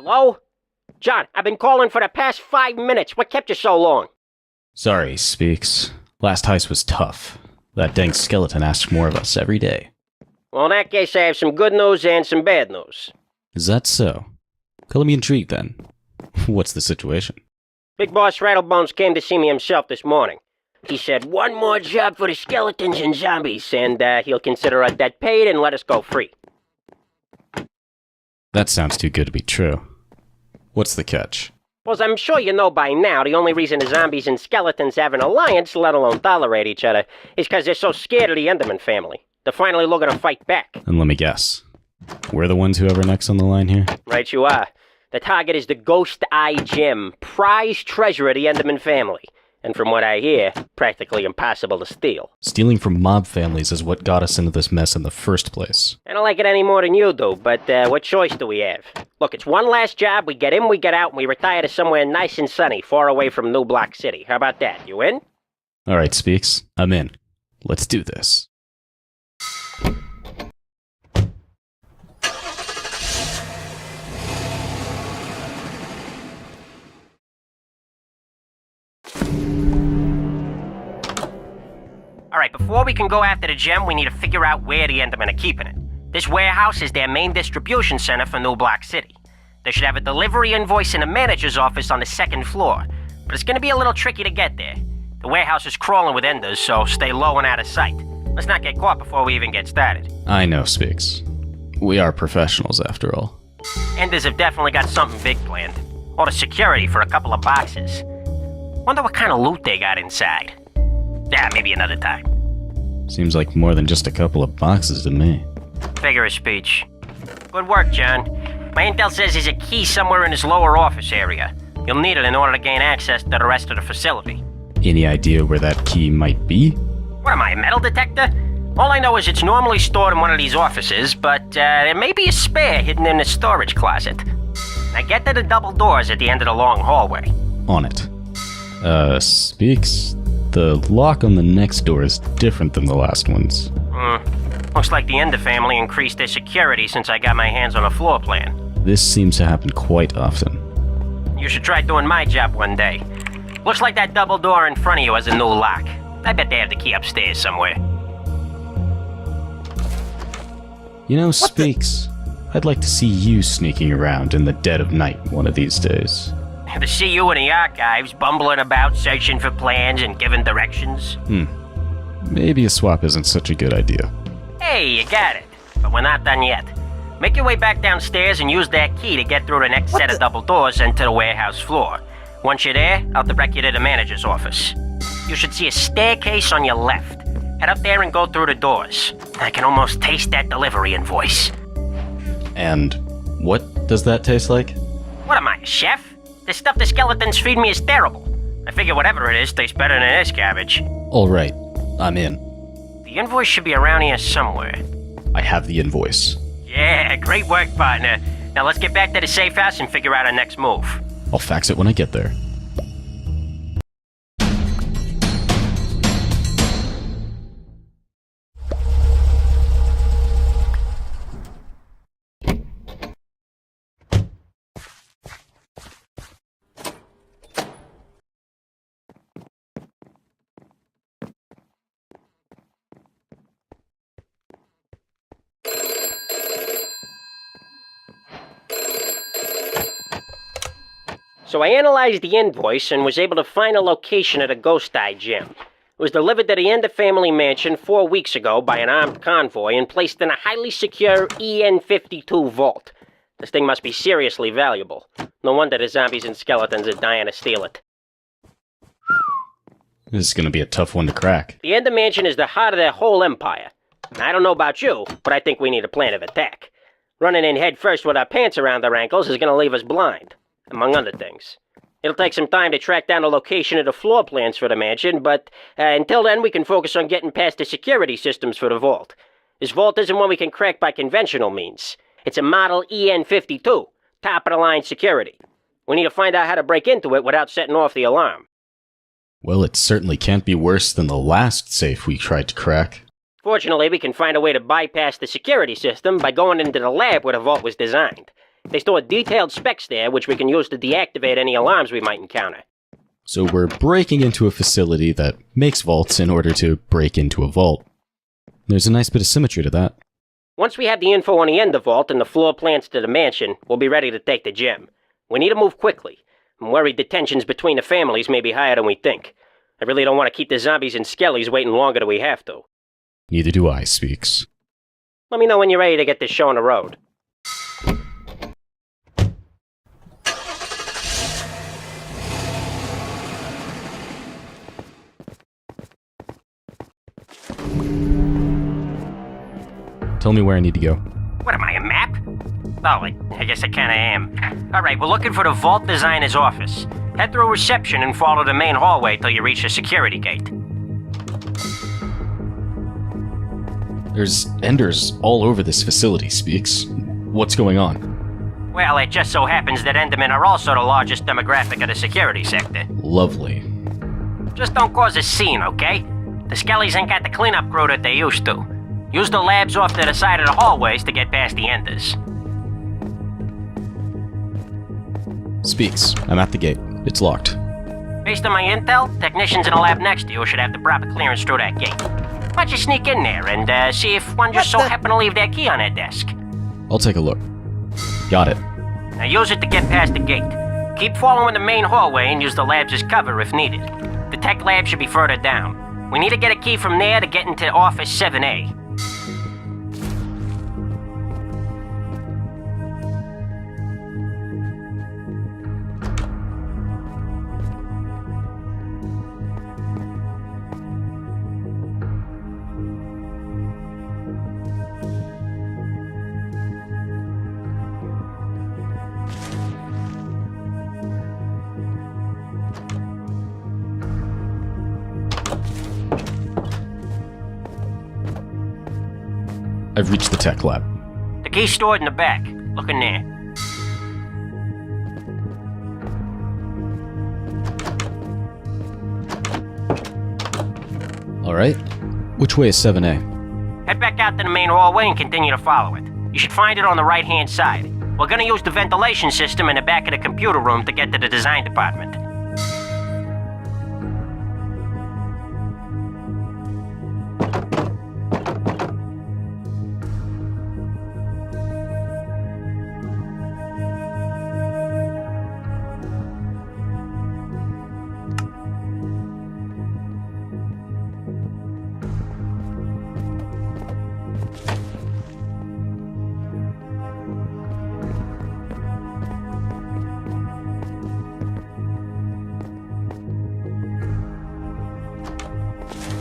Hello? John, I've been calling for the past 5 minutes. What kept you so long? Sorry, Speaks. Last heist was tough. That dang skeleton asks more of us every day. Well, in that case, I have some good news and some bad news. Is that so? Color me intrigued, then. What's the situation? Big Boss Rattlebones came to see me himself this morning. He said, one more job for the skeletons and zombies, and he'll consider our debt paid and let us go free. That sounds too good to be true. What's the catch? Well, as I'm sure you know by now, the only reason the zombies and skeletons have an alliance, let alone tolerate each other, is because they're so scared of the enderman family. They're finally looking to fight back. And let me guess. We're the ones who are next on the line here? Right you are. The target is the Ghost Eye Gem, prized treasure of the enderman family. And from what I hear, practically impossible to steal. Stealing from mob families is what got us into this mess in the first place. I don't like it any more than you do, but what choice do we have? Look, it's one last job, we get in, we get out, and we retire to somewhere nice and sunny, far away from New Block City. How about that? You in? Alright, Speaks. I'm in. Let's do this. Alright, before we can go after the gem, we need to figure out where the Endermen are keeping it. This warehouse is their main distribution center for New Block City. They should have a delivery invoice in the manager's office on the 2nd floor, but it's gonna be a little tricky to get there. The warehouse is crawling with enders, so stay low and out of sight. Let's not get caught before we even get started. I know, Speaks. We are professionals, after all. Enders have definitely got something big planned. All the security for a couple of boxes. Wonder what kind of loot they got inside. Yeah, maybe another time. Seems like more than just a couple of boxes to me. Figure of speech. Good work, John. My intel says there's a key somewhere in his lower office area. You'll need it in order to gain access to the rest of the facility. Any idea where that key might be? What am I, a metal detector? All I know is it's normally stored in one of these offices, but there may be a spare hidden in the storage closet. Now get to the double doors at the end of the long hallway. On it. Speaks. The lock on the next door is different than the last ones. Looks like the Ender family increased their security since I got my hands on a floor plan. This seems to happen quite often. You should try doing my job one day. Looks like that double door in front of you has a new lock. I bet they have the key upstairs somewhere. You know, Speaks, I'd like to see you sneaking around in the dead of night one of these days. To see you in the archives, bumbling about, searching for plans and giving directions. Maybe a swap isn't such a good idea. Hey, you got it. But we're not done yet. Make your way back downstairs and use that key to get through the next set of double doors into the warehouse floor. Once you're there, I'll direct you to the manager's office. You should see a staircase on your left. Head up there and go through the doors. I can almost taste that delivery invoice. And what does that taste like? What am I, a chef? The stuff the skeletons feed me is terrible. I figure whatever it is tastes better than this garbage. Alright, I'm in. The invoice should be around here somewhere. I have the invoice. Yeah, great work, partner. Now let's get back to the safe house and figure out our next move. I'll fax it when I get there. So I analyzed the invoice and was able to find a location of the Ghost Eye Gem. It was delivered to the Ender family mansion 4 weeks ago by an armed convoy and placed in a highly secure EN-52 vault. This thing must be seriously valuable. No wonder the zombies and skeletons are dying to steal it. This is gonna be a tough one to crack. The Ender Mansion is the heart of their whole empire. I don't know about you, but I think we need a plan of attack. Running in head first with our pants around our ankles is gonna leave us blind, among other things. It'll take some time to track down the location of the floor plans for the mansion, but until then we can focus on getting past the security systems for the vault. This vault isn't one we can crack by conventional means. It's a model EN-52, top-of-the-line security. We need to find out how to break into it without setting off the alarm. Well, it certainly can't be worse than the last safe we tried to crack. Fortunately, we can find a way to bypass the security system by going into the lab where the vault was designed. They store detailed specs there, which we can use to deactivate any alarms we might encounter. So we're breaking into a facility that makes vaults in order to break into a vault. There's a nice bit of symmetry to that. Once we have the info on the Ender Vault and the floor plans to the mansion, we'll be ready to take the gem. We need to move quickly. I'm worried the tensions between the families may be higher than we think. I really don't want to keep the zombies and skellies waiting longer than we have to. Neither do I, Speaks. Let me know when you're ready to get this show on the road. Tell me where I need to go. What am I, a map? Oh, I guess I kinda am. Alright, we're looking for the Vault Designer's office. Head through reception and follow the main hallway till you reach the security gate. There's Enders all over this facility, Speaks. What's going on? Well, it just so happens that Endermen are also the largest demographic of the security sector. Lovely. Just don't cause a scene, okay? The Skellies ain't got the cleanup crew that they used to. Use the labs off to the side of the hallways to get past the Enders. Speaks. I'm at the gate. It's locked. Based on my intel, technicians in the lab next to you should have the proper clearance through that gate. Why don't you sneak in there and see if one just so happened to leave their key on their desk? I'll take a look. Got it. Now use it to get past the gate. Keep following the main hallway and use the labs as cover if needed. The tech lab should be further down. We need to get a key from there to get into Office 7A. I've reached the tech lab. The key's stored in the back. Look in there. Alright. Which way is 7A? Head back out to the main hallway and continue to follow it. You should find it on the right-hand side. We're gonna use the ventilation system in the back of the computer room to get to the design department.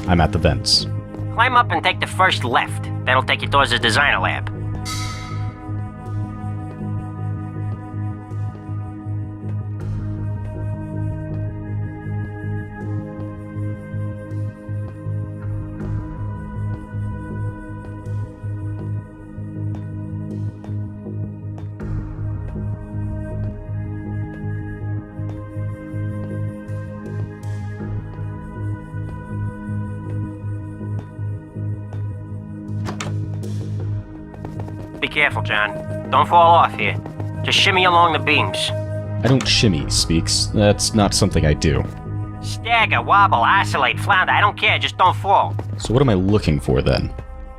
I'm at the vents. Climb up and take the first left. That'll take you towards the designer lab. Be careful, John. Don't fall off here. Just shimmy along the beams. I don't shimmy, Speaks. That's not something I do. Stagger, wobble, oscillate, flounder, I don't care, just don't fall. So what am I looking for then?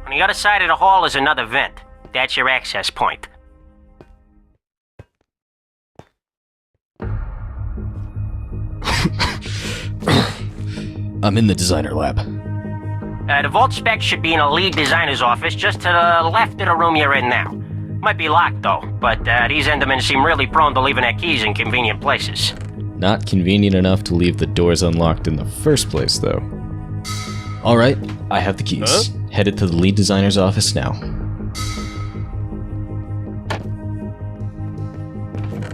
On the other side of the hall is another vent. That's your access point. I'm in the designer lab. The vault spec should be in a lead designer's office just to the left of the room you're in now. Might be locked though, but these Endermen seem really prone to leaving their keys in convenient places. Not convenient enough to leave the doors unlocked in the first place, though. Alright, I have the keys. Headed to the lead designer's office now.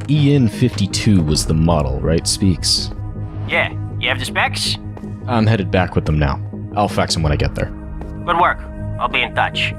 EN52 was the model, right, Speaks? Yeah, you have the specs? I'm headed back with them now. I'll fax them when I get there. Good work. I'll be in touch.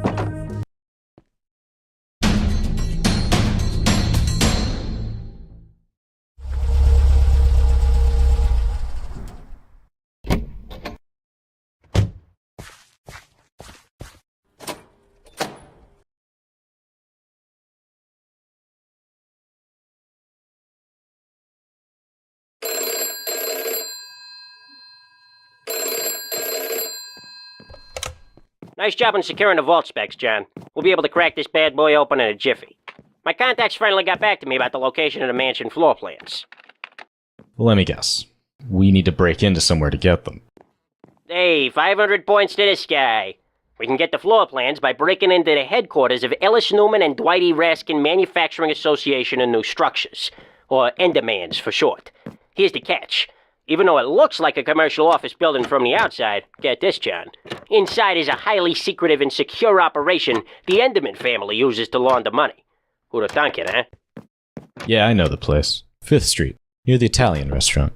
Nice job on securing the vault specs, John. We'll be able to crack this bad boy open in a jiffy. My contacts finally got back to me about the location of the mansion floor plans. Let me guess. We need to break into somewhere to get them. Hey, 500 points to this guy. We can get the floor plans by breaking into the headquarters of Ellis Newman and Dwight E. Raskin Manufacturing Association of New Structures, or Endermans for short. Here's the catch. Even though it looks like a commercial office building from the outside, get this, John. Inside is a highly secretive and secure operation the Enderman family uses to launder money. Who'd have thunk it, huh? Yeah, I know the place. 5th Street, near the Italian restaurant.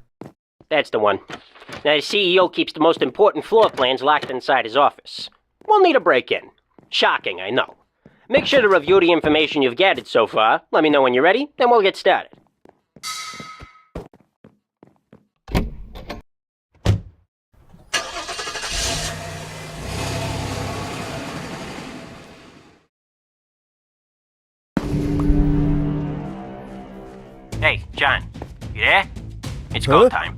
That's the one. Now, the CEO keeps the most important floor plans locked inside his office. We'll need a break-in. Shocking, I know. Make sure to review the information you've gathered so far. Let me know when you're ready, then we'll get started. Hey, John. You there? It's go time.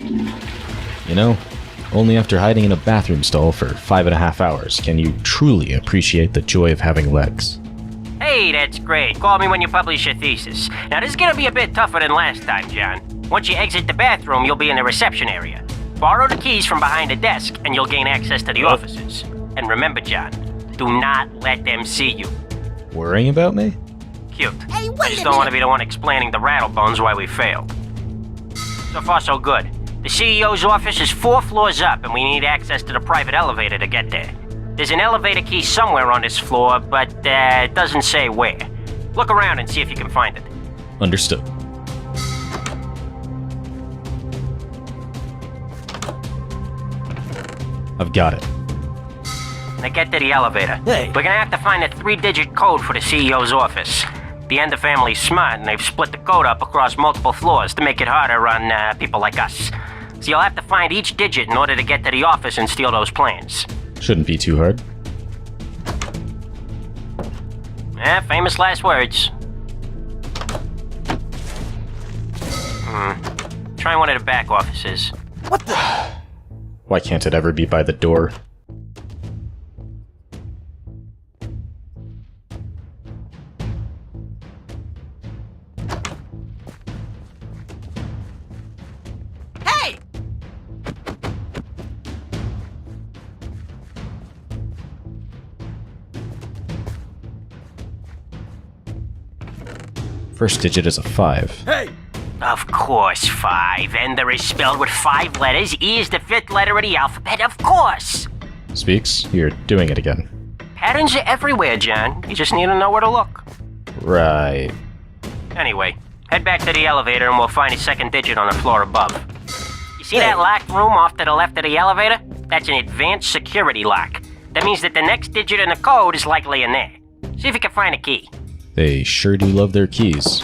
You know, only after hiding in a bathroom stall for 5.5 hours can you truly appreciate the joy of having legs. Hey, that's great. Call me when you publish your thesis. Now, this is gonna be a bit tougher than last time, John. Once you exit the bathroom, you'll be in the reception area. Borrow the keys from behind the desk, and you'll gain access to the offices. And remember, John, do not let them see you. Worrying about me? Cute. Hey, I just don't want to be the one explaining the rattlebones why we failed. So far, so good. The CEO's office is 4 floors up, and we need access to the private elevator to get there. There's an elevator key somewhere on this floor, but it doesn't say where. Look around and see if you can find it. Understood. I've got it. Now get to the elevator. Hey. We're gonna have to find a 3-digit code for the CEO's office. The Ender family's smart, and they've split the code up across multiple floors to make it harder on people like us. So you'll have to find each digit in order to get to the office and steal those plans. Shouldn't be too hard. Famous last words. Try one of the back offices. What the? Why can't it ever be by the door? Hey! First digit is a 5. Hey! Of course, 5. Ender is spelled with 5 letters. E is the 5th letter of the alphabet, of course. Speaks, you're doing it again. Patterns are everywhere, John. You just need to know where to look. Right. Anyway, head back to the elevator and we'll find a 2nd digit on the floor above. You see that locked room off to the left of the elevator? That's an advanced security lock. That means that the next digit in the code is likely in there. See if you can find a key. They sure do love their keys.